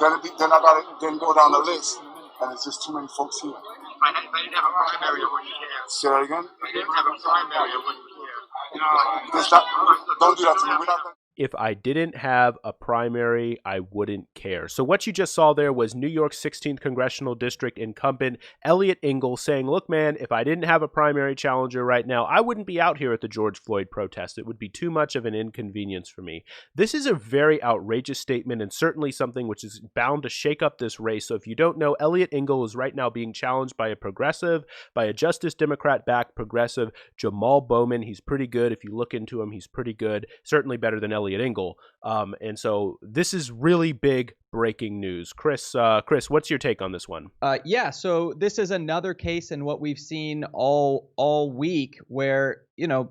then I gotta then go down the list, and it's just too many folks here. If I didn't have a primary, I wouldn't care. Say that again? If I didn't have a primary, I wouldn't care. Don't do that to me. We're not gonna. If I didn't have a primary, I wouldn't care. So what you just saw there was New York's 16th Congressional District incumbent Eliot Engel saying, look, man, if I didn't have a primary challenger right now, I wouldn't be out here at the George Floyd protest. It would be too much of an inconvenience for me. This is a very outrageous statement and certainly something which is bound to shake up this race. So if you don't know, Eliot Engel is right now being challenged by a progressive, by a Justice Democrat-backed progressive, Jamaal Bowman. He's pretty good. If you look into him, he's pretty good. Certainly better than Eliot Engel. And so this is really big breaking news. Chris, what's your take on this one? Yeah, so this is another case in what we've seen all week where,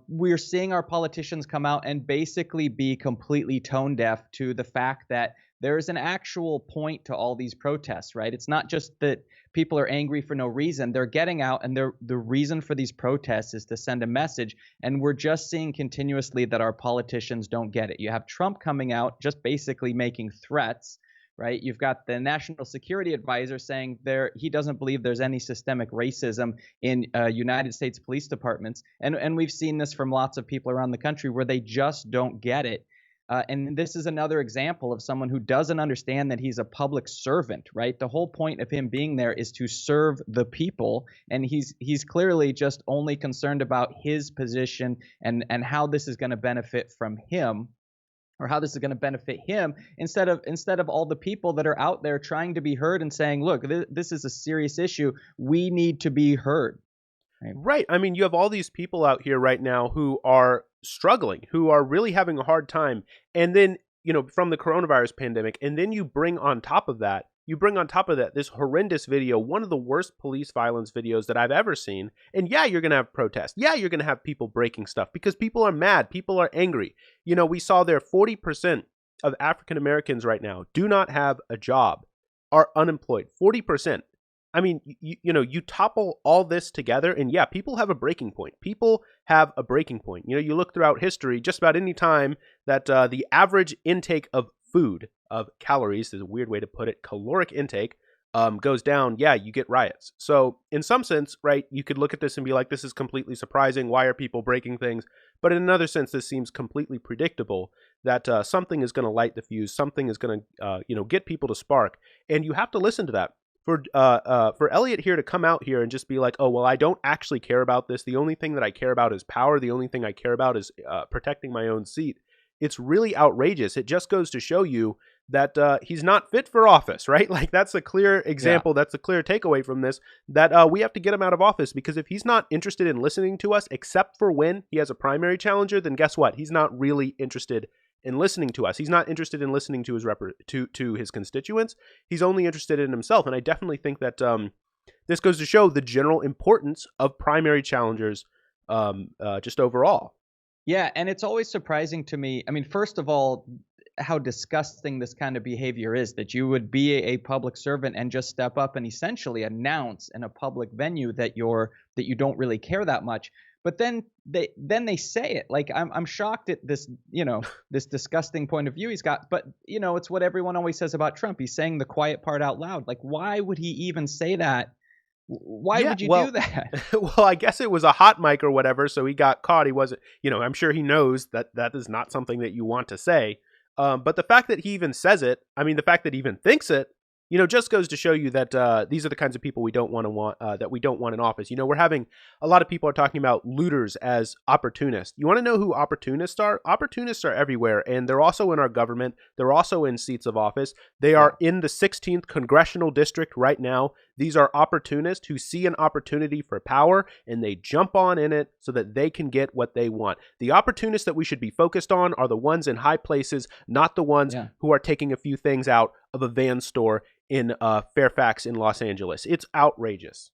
we're seeing our politicians come out and basically be completely tone deaf to the fact that there is an actual point to all these protests, right? It's not just that people are angry for no reason. They're getting out, and the reason for these protests is to send a message. And we're just seeing continuously that our politicians don't get it. You have Trump coming out just basically making threats, right? You've got the National Security Advisor saying he doesn't believe there's any systemic racism in United States police departments. And we've seen this from lots of people around the country where they just don't get it. And this is another example of someone who doesn't understand that he's a public servant, right? The whole point of him being there is to serve the people. And he's clearly just only concerned about his position and how this is going to benefit from him, or how this is going to benefit him instead of all the people that are out there trying to be heard and saying, look, this is a serious issue. We need to be heard. Right. I mean, you have all these people out here right now who are struggling, who are really having a hard time. And then, from the coronavirus pandemic, and then you bring on top of that this horrendous video, one of the worst police violence videos that I've ever seen. And yeah, you're going to have protests. Yeah, you're going to have people breaking stuff because people are mad. People are angry. We saw there 40% of African Americans right now do not have a job, are unemployed. 40%. I mean, you topple all this together and yeah, people have a breaking point. People have a breaking point. You look throughout history, just about any time that the average intake of food, of calories, is a weird way to put it, caloric intake, goes down, yeah, you get riots. So in some sense, right, you could look at this and be like, this is completely surprising. Why are people breaking things? But in another sense, this seems completely predictable that something is going to light the fuse. Something is going to, get people to spark. And you have to listen to that. For Eliot here to come out here and just be like, oh, well, I don't actually care about this. The only thing that I care about is power. The only thing I care about is protecting my own seat. It's really outrageous. It just goes to show you that he's not fit for office, right? Like that's a clear example. Yeah. That's a clear takeaway from this, that we have to get him out of office, because if he's not interested in listening to us, except for when he has a primary challenger, then guess what? He's not really interested in listening to us. He's not interested in listening to his to his constituents. He's only interested in himself. And I definitely think that this goes to show the general importance of primary challengers just overall. Yeah, and it's always surprising to me. I mean, first of all, how disgusting this kind of behavior is, that you would be a public servant and just step up and essentially announce in a public venue that you don't really care that much. But then they say it. Like I'm shocked at this, this disgusting point of view he's got. But it's what everyone always says about Trump. He's saying the quiet part out loud. Like, why would he even say that? Why would you do that? Well, I guess it was a hot mic or whatever, so he got caught. He wasn't, I'm sure he knows that is not something that you want to say. But the fact that he even says it, the fact that he even thinks it, just goes to show you that these are the kinds of people we don't want that we don't want in office. We're having a lot of people are talking about looters as opportunists. You want to know who opportunists are? Opportunists are everywhere, and they're also in our government. They're also in seats of office. They are in the 16th congressional district right now. These are opportunists who see an opportunity for power, and they jump on in it so that they can get what they want. The opportunists that we should be focused on are the ones in high places, not the ones who are taking a few things out of a van store in Fairfax in Los Angeles. It's outrageous.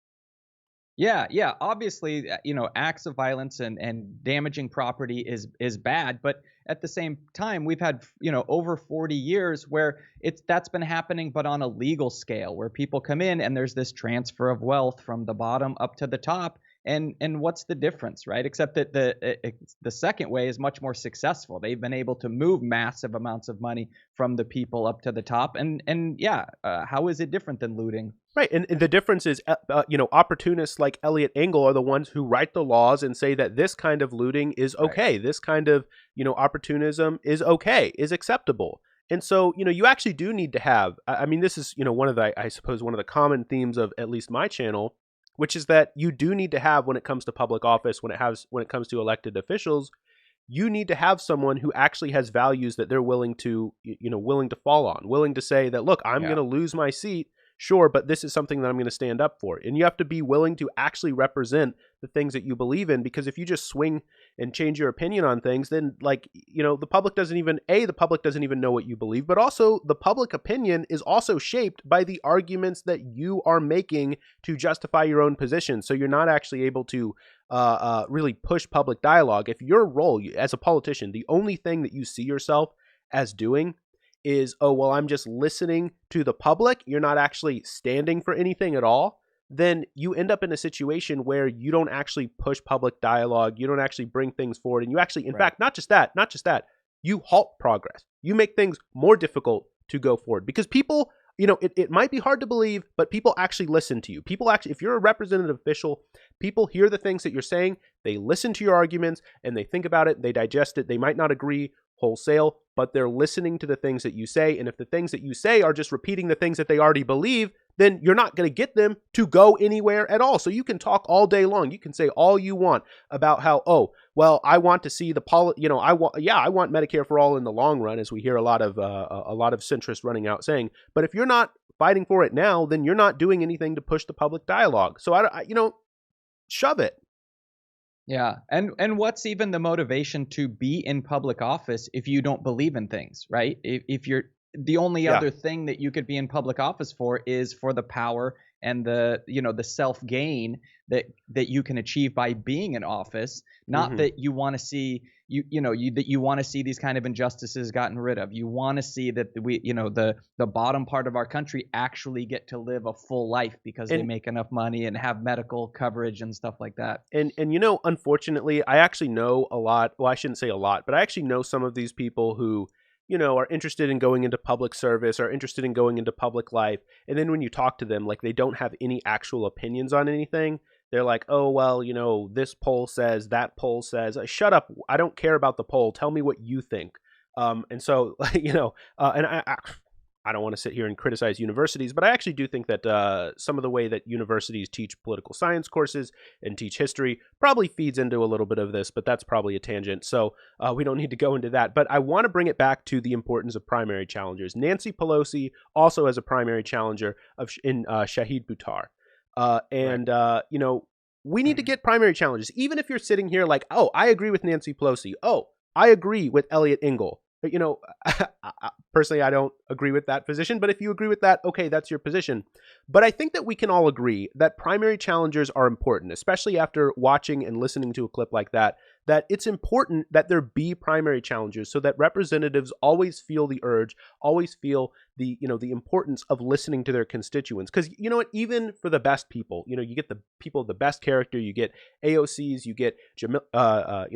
Yeah. Obviously, acts of violence and damaging property is bad, but at the same time, we've had over 40 years where that's been happening, but on a legal scale, where people come in and there's this transfer of wealth from the bottom up to the top, And what's the difference, right? Except that the second way is much more successful. They've been able to move massive amounts of money from the people up to the top. And yeah, how is it different than looting? Right, and the difference is, opportunists like Eliot Engel are the ones who write the laws and say that this kind of looting is okay, this kind of, opportunism is okay, is acceptable. And so, you actually do need to have, I mean, this is, one of the, I suppose, one of the common themes of at least my channel, which is that you do need to have, when it comes to public office, when it comes to elected officials, you need to have someone who actually has values that they're willing to, willing to fall on, willing to say that, look, I'm going to lose my seat. Sure, but this is something that I'm going to stand up for. And you have to be willing to actually represent the things that you believe in, because if you just swing and change your opinion on things, then the public doesn't even know what you believe, but also the public opinion is also shaped by the arguments that you are making to justify your own position. So you're not actually able to really push public dialogue. If your role as a politician, the only thing that you see yourself as doing is, oh, well, I'm just listening to the public, you're not actually standing for anything at all, then you end up in a situation where you don't actually push public dialogue, you don't actually bring things forward, and you actually, in fact, not just that, you halt progress. You make things more difficult to go forward, because people, it might be hard to believe, but people actually listen to you. People actually, if you're a representative official, people hear the things that you're saying, they listen to your arguments, and they think about it, they digest it. They might not agree wholesale, but they're listening to the things that you say. And if the things that you say are just repeating the things that they already believe, then you're not going to get them to go anywhere at all. So you can talk all day long. You can say all you want about how, oh, well, I want to see I want Medicare for all in the long run, as we hear a lot of centrists running out saying. But if you're not fighting for it now, then you're not doing anything to push the public dialogue. So shove it. Yeah. And what's even the motivation to be in public office if you don't believe in things, right? If you're the only other thing that you could be in public office for is for the power and the self gain that you can achieve by being in office, not that you want to see you want to see these kind of injustices gotten rid of. You want to see that the bottom part of our country actually get to live a full life because they make enough money and have medical coverage and stuff like that. And unfortunately, I actually know a lot. Well, I shouldn't say a lot, but I actually know some of these people who are interested in going into public service, or interested in going into public life. And then when you talk to them, like, they don't have any actual opinions on anything. They're like, oh, well, this poll says, that poll says. Shut up. I don't care about the poll. Tell me what you think. And so, and I don't want to sit here and criticize universities, but I actually do think that some of the way that universities teach political science courses and teach history probably feeds into a little bit of this, but that's probably a tangent. So we don't need to go into that. But I want to bring it back to the importance of primary challengers. Nancy Pelosi also has a primary challenger in Shahid Buttar. We need to get primary challenges. Even if you're sitting here like, oh, I agree with Nancy Pelosi. Oh, I agree with Eliot Engel. But, personally, I don't agree with that position. But if you agree with that, okay, that's your position. But I think that we can all agree that primary challengers are important, especially after watching and listening to a clip like that it's important that there be primary challengers so that representatives always feel the urge, always feel the importance of listening to their constituents. Because even for the best people, you get the people of the best character, you get AOCs, you get Pramila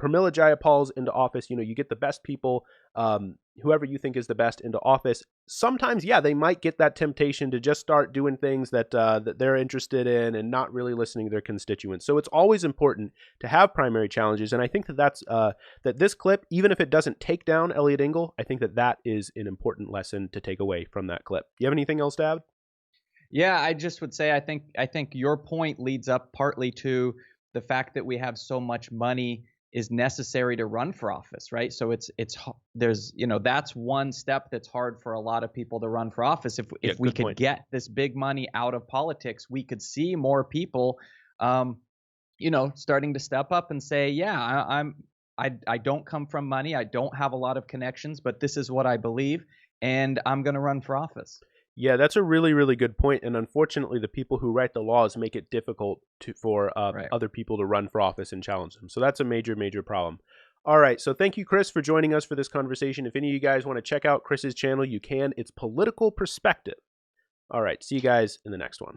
Jayapals into office, you get the best people, whoever you think is the best into office. Sometimes, they might get that temptation to just start doing things that they're interested in and not really listening to their constituents. So it's always important to have primary challenges. And I think that's that this clip, even if it doesn't take down Eliot Engel, I think that is an important lesson to take away from that clip. You have anything else to add? Yeah, I just would say I think your point leads up partly to the fact that we have so much money is necessary to run for office, right? So there's that's one step that's hard for a lot of people to run for office. If we could get this big money out of politics, we could see more people starting to step up and say, yeah, I don't come from money, I don't have a lot of connections, but this is what I believe, and I'm going to run for office. Yeah, that's a really, really good point. And unfortunately, the people who write the laws make it difficult for other people to run for office and challenge them. So that's a major, major problem. All right. So thank you, Chris, for joining us for this conversation. If any of you guys want to check out Chris's channel, you can. It's Political Perspective. All right. See you guys in the next one.